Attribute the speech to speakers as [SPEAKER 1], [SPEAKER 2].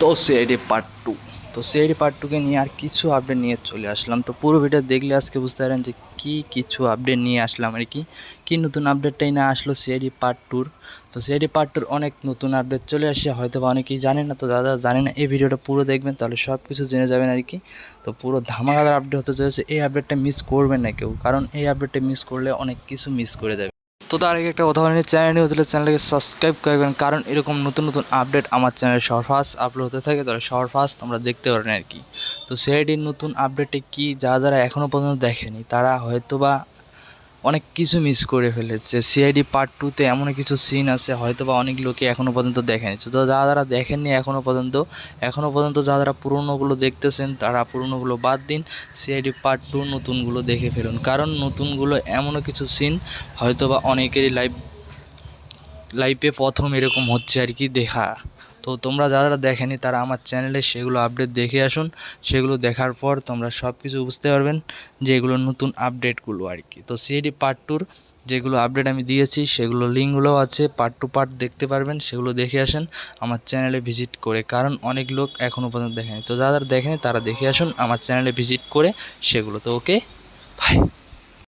[SPEAKER 1] তো CID part two. তো CID part টুকে নিয়ে আর কিছু আপডেট নিয়ে চলে আসলাম। তো পুরো ভিডিও দেখলে আজকে বুঝতে পারেন যে কী কিছু আপডেট নিয়ে আসলাম আর কি কী নতুন আপডেটটাই না আসলো সিআইডি পার্ট টুর। তো সিআইডি পার্ট টুর অনেক নতুন আপডেট চলে আসে, হয়তো বা অনেকেই জানেন না। তো যারা জানেন না এই ভিডিওটা পুরো দেখবেন, তাহলে সব কিছু জেনে যাবেন আর কি। তো পুরো ধামাকাদার আপডেট হতে চলেছে, এই আপডেটটা মিস করবেন না কেউ, কারণ এই আপডেটটা মিস করলে অনেক কিছু মিস করে যাবে। তো তার আগে একটা কথা বলেন, চ্যানেল নিয়ে হলে চ্যানেলকে সাবস্ক্রাইব করবেন, কারণ এরকম নতুন নতুন আপডেট আমার চ্যানেলে সবার ফার্স্ট আপলোড হতে থাকে, তাহলে সবার ফার্স্ট তোমরা দেখতে পারেন আর কি। তো সিআইডির নতুন আপডেটে কি যারা এখনও পর্যন্ত দেখেনি তারা হয়তো বা অনেক কিছু মিস করে ফেলেছে। সিআইডি পার্ট টুতে এমন কিছু সিন আছে হয়তো বা অনেক লোকে এখনও পর্যন্ত দেখেনি। তো যারা দেখেননি এখনও পর্যন্ত যারা পুরনোগুলো দেখতেছেন তারা পুরনোগুলো বাদ দিন, সিআইডি পার্ট টু নতুনগুলো দেখে ফেলুন, কারণ নতুনগুলো এমনও কিছু সিন হয়তো বা অনেকেরই লাইফে প্রথম এরকম হচ্ছে আর কি দেখা। তো তোমরা যারা দেখেনি তারা আমার চ্যানেলে সেগুলো আপডেট দেখে আসুন, সেগুলো দেখার পর তোমরা সব কিছু বুঝতে পারবেন যে এগুলো নতুন আপডেটগুলো আর কি। তো সিআইডি পার্ট টুর যেগুলো আপডেট আমি দিয়েছি সেগুলো লিঙ্কগুলোও আছে, পার্ট টু পার্ট দেখতে পারবেন, সেগুলো দেখে আসেন আমার চ্যানেলে ভিজিট করে, কারণ অনেক লোক এখনও পর্যন্ত দেখেনি। তো যারা দেখেনি তারা দেখে আসুন আমার চ্যানেলে ভিজিট করে সেগুলো। তো ওকে, বাই।